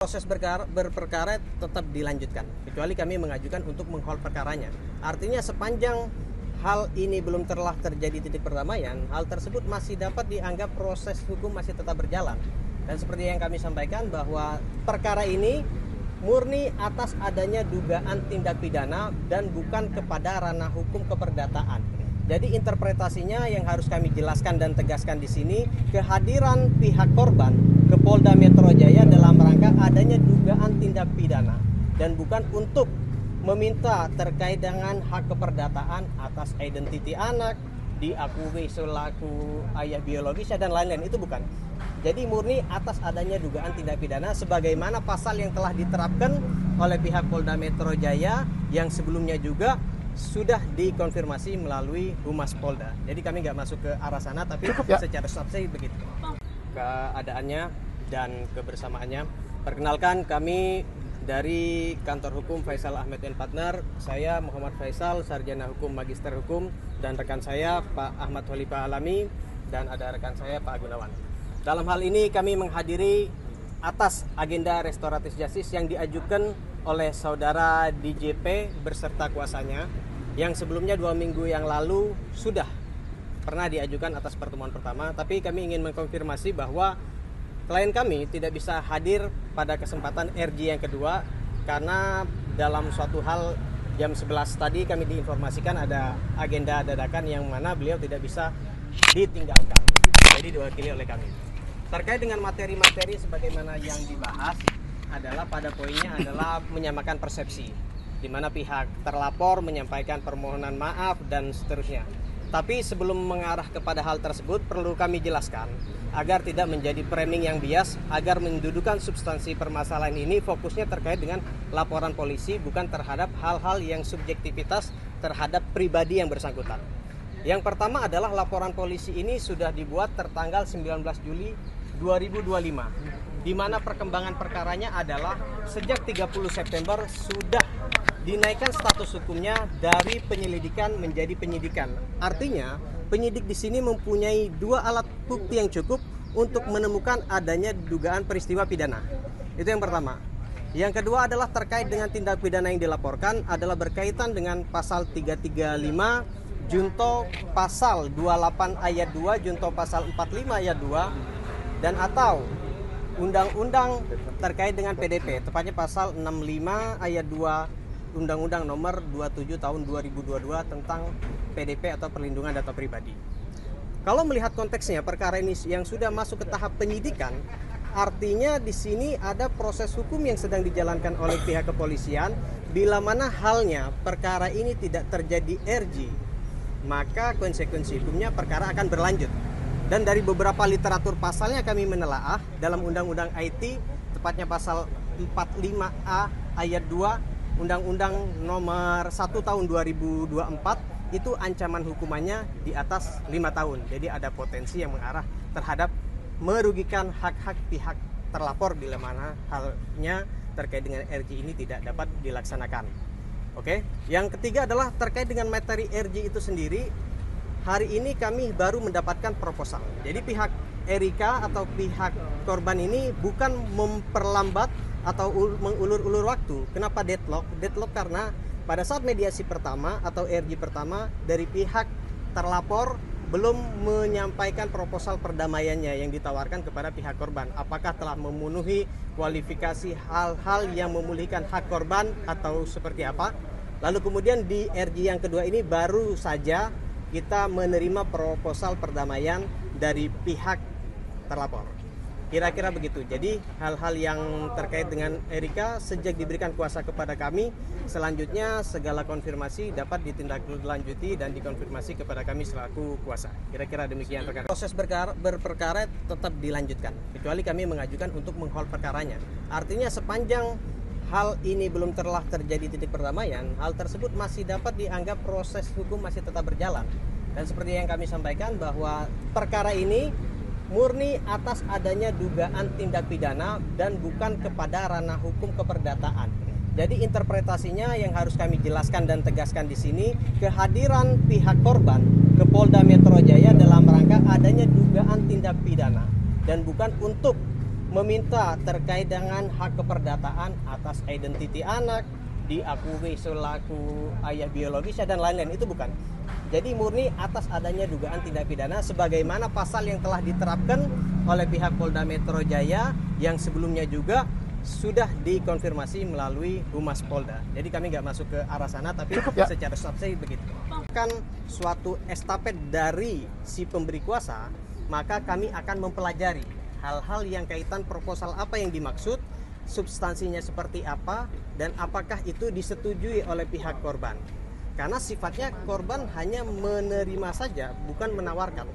Proses berperkara tetap dilanjutkan, kecuali kami mengajukan untuk menghold perkaranya. Artinya sepanjang hal ini belum telah terjadi titik perdamaian, hal tersebut masih dapat dianggap proses hukum masih tetap berjalan. Dan seperti yang kami sampaikan bahwa perkara ini murni atas adanya dugaan tindak pidana dan bukan kepada ranah hukum keperdataan. Jadi interpretasinya yang harus kami jelaskan dan tegaskan di sini, kehadiran pihak korban ke Polda Metro Jaya dalam rangka adanya dugaan tindak pidana dan bukan untuk meminta terkait dengan hak keperdataan atas identiti anak, diakui selaku ayah biologisnya dan lain-lain, itu bukan. Jadi murni atas adanya dugaan tindak pidana sebagaimana pasal yang telah diterapkan oleh pihak Polda Metro Jaya yang sebelumnya juga sudah dikonfirmasi melalui Humas Polda. Jadi kami nggak masuk ke arah sana, tapi secara substansi begitu keadaannya dan kebersamaannya. Perkenalkan, kami dari Kantor Hukum Faisal Ahmed & Partner. Saya Muhammad Faisal, Sarjana Hukum, Magister Hukum, dan rekan saya Pak Ahmad Khalifah Alami, dan ada rekan saya Pak Gunawan. Dalam hal ini kami menghadiri atas agenda restoratif justice yang diajukan oleh saudara DJP beserta kuasanya, yang sebelumnya 2 minggu yang lalu sudah pernah diajukan atas pertemuan pertama. Tapi kami ingin mengkonfirmasi bahwa klien kami tidak bisa hadir pada kesempatan RJ yang kedua karena dalam suatu hal jam 11 tadi kami diinformasikan ada agenda dadakan yang mana beliau tidak bisa ditinggalkan, jadi diwakili oleh kami. Terkait dengan materi-materi sebagaimana yang dibahas adalah pada poinnya adalah menyamakan persepsi, di mana pihak terlapor menyampaikan permohonan maaf dan seterusnya. Tapi sebelum mengarah kepada hal tersebut perlu kami jelaskan agar tidak menjadi framing yang bias, agar mendudukan substansi permasalahan ini fokusnya terkait dengan laporan polisi, bukan terhadap hal-hal yang subjektivitas terhadap pribadi yang bersangkutan. Yang pertama adalah laporan polisi ini sudah dibuat tertanggal 19 Juli 2025, di mana perkembangan perkaranya adalah sejak 30 September sudah dinaikkan status hukumnya dari penyelidikan menjadi penyidikan. Artinya penyidik di sini mempunyai 2 alat bukti yang cukup untuk menemukan adanya dugaan peristiwa pidana. Itu yang pertama. Yang kedua adalah terkait dengan tindak pidana yang dilaporkan adalah berkaitan dengan pasal 335 junto pasal 28 ayat 2 junto pasal 45 ayat 2 dan atau undang-undang terkait dengan PDP, tepatnya pasal 65 ayat 2 Undang-Undang Nomor 27 Tahun 2022 tentang PDP atau Perlindungan Data Pribadi. Kalau melihat konteksnya perkara ini yang sudah masuk ke tahap penyidikan, artinya di sini ada proses hukum yang sedang dijalankan oleh pihak kepolisian. Bila mana halnya perkara ini tidak terjadi RJ, maka konsekuensi hukumnya perkara akan berlanjut. Dan dari beberapa literatur pasalnya kami menelaah dalam Undang-Undang IT, tepatnya pasal 45A ayat 2 Undang-Undang Nomor 1 Tahun 2024, itu ancaman hukumannya di atas 5 tahun. Jadi ada potensi yang mengarah terhadap merugikan hak-hak pihak terlapor bila mana halnya terkait dengan RJ ini tidak dapat dilaksanakan. Oke. Yang ketiga adalah terkait dengan materi RJ itu sendiri. Hari ini kami baru mendapatkan proposal. Jadi pihak Erika atau pihak korban ini bukan memperlambat atau mengulur-ulur waktu. Kenapa deadlock? Deadlock karena pada saat mediasi pertama atau RJ pertama dari pihak terlapor belum menyampaikan proposal perdamaiannya yang ditawarkan kepada pihak korban. Apakah telah memenuhi kualifikasi hal-hal yang memulihkan hak korban atau seperti apa? Lalu kemudian di RJ yang kedua ini baru saja kita menerima proposal perdamaian dari pihak terlapor. Kira-kira begitu. Jadi hal-hal yang terkait dengan Erika sejak diberikan kuasa kepada kami, selanjutnya segala konfirmasi dapat ditindaklanjuti dan dikonfirmasi kepada kami selaku kuasa. Kira-kira demikian perkara. Proses berperkara tetap dilanjutkan, kecuali kami mengajukan untuk menghold perkaranya. Artinya sepanjang hal ini belum telah terjadi titik perdamaian, hal tersebut masih dapat dianggap proses hukum masih tetap berjalan. Dan seperti yang kami sampaikan bahwa perkara ini murni atas adanya dugaan tindak pidana dan bukan kepada ranah hukum keperdataan. Jadi interpretasinya yang harus kami jelaskan dan tegaskan di sini, kehadiran pihak korban ke Polda Metro Jaya dalam rangka adanya dugaan tindak pidana dan bukan untuk meminta terkait dengan hak keperdataan atas identiti anak, diakui selaku ayah biologisnya dan lain-lain, itu bukan. Jadi murni atas adanya dugaan tindak pidana sebagaimana pasal yang telah diterapkan oleh pihak Polda Metro Jaya yang sebelumnya juga sudah dikonfirmasi melalui Humas Polda. Jadi kami nggak masuk ke arah sana, tapi secara substansi begitu. Kan suatu estafet dari si pemberi kuasa, maka kami akan mempelajari hal-hal yang kaitan proposal apa yang dimaksud, substansinya seperti apa, dan apakah itu disetujui oleh pihak korban. Karena sifatnya korban hanya menerima saja, bukan menawarkan.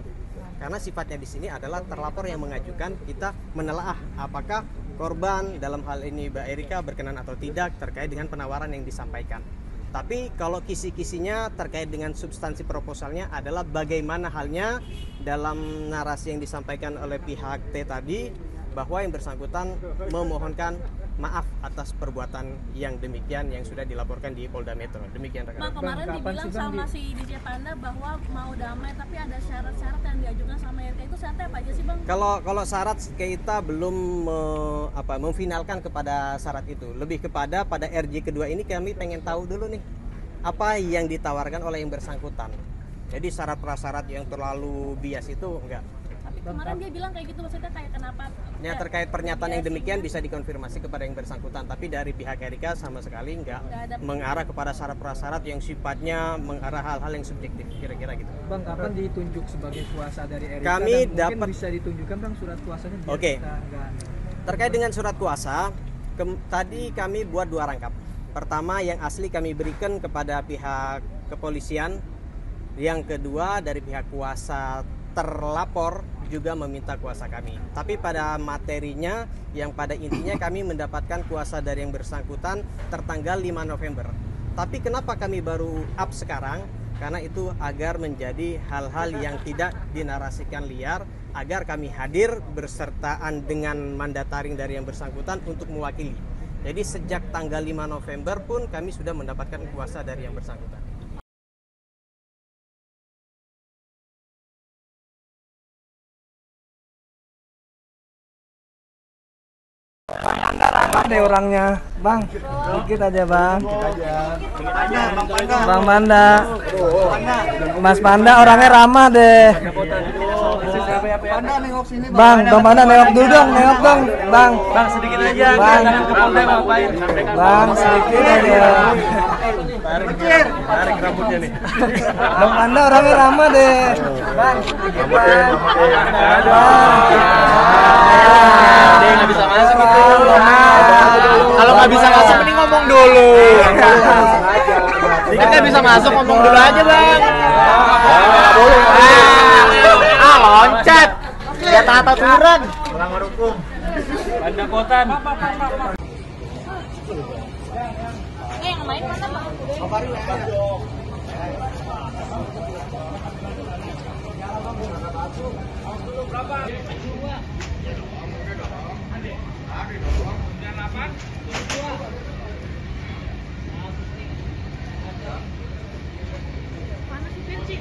Karena sifatnya di sini adalah terlapor yang mengajukan, kita menelaah apakah korban dalam hal ini Mbak Erika berkenan atau tidak terkait dengan penawaran yang disampaikan. Tapi kalau kisi-kisinya terkait dengan substansi proposalnya adalah bagaimana halnya dalam narasi yang disampaikan oleh pihak T tadi, bahwa yang bersangkutan memohonkan maaf atas perbuatan yang demikian yang sudah dilaporkan di Polda Metro. Demikian rekan. Bang, kemarin dibilang sama si DJ Panda bahwa mau damai tapi ada syarat-syarat yang diajukan sama RK, itu syaratnya apa aja sih Bang? Kalau syarat kita belum memfinalkan kepada syarat itu. Lebih kepada pada RJ kedua ini kami pengen tahu dulu nih apa yang ditawarkan oleh yang bersangkutan. Jadi syarat prasyarat yang terlalu bias itu enggak. Tapi kemarin dia bilang kayak gitu, maksudnya kayak kenapa? Ya, terkait pernyataan yang demikian bisa dikonfirmasi kepada yang bersangkutan, tapi dari pihak Erika sama sekali enggak mengarah kepada syarat prasyarat yang sifatnya mengarah hal-hal yang subjektif, kira-kira gitu. Bang, kapan ditunjuk sebagai kuasa dari Erika? Kami dan dapat bisa ditunjukkan Bang surat kuasanya biar Oke. kita enggak. Terkait dengan surat kuasa, tadi kami buat 2 rangkap. Pertama yang asli kami berikan kepada pihak kepolisian, yang kedua dari pihak kuasa terlapor juga meminta kuasa kami. Tapi pada materinya yang pada intinya kami mendapatkan kuasa dari yang bersangkutan tertanggal 5 November. Tapi kenapa kami baru up sekarang? Karena itu agar menjadi hal-hal yang tidak dinarasikan liar, agar kami hadir bersertaan dengan mandataring dari yang bersangkutan untuk mewakili. Jadi sejak tanggal 5 November pun kami sudah mendapatkan kuasa dari yang bersangkutan. Ada orangnya, Bang. Dikit aja, Bang. Bang Panda. Mas Panda orangnya ramah deh. Bang Panda nengok dulu dong, Bang. Bang sedikit aja, Bang. jangan ke Polda ngapain? Bang, sedikit aja. Tarik rambutnya nih. Bang Panda orangnya ramah deh. Bang, sedikit Bang. Dia nggak bisa masuk itu. Kalau nggak bisa masuk, mending ngomong dulu. Dikit nggak bisa masuk, ngomong dulu aja bang. Loncat. Lihat tata aturan. Melanggar hukum. Banda kotan. Yang main mana Bang? Mana si Penci?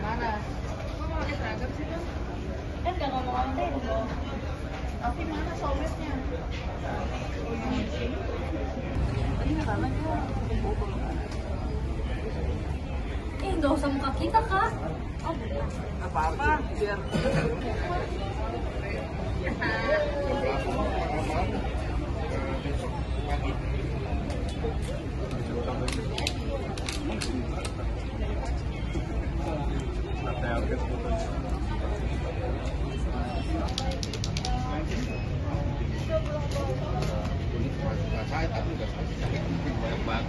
Marah. Kok mau pakai seragam sih Bang? Nggak ngomong-ngomong dong. Tapi mana sometnya? Ini salah dia. Nggak usah muka kita Kak. Oh, Apa-apa biar saya tapi nggak banyak banget.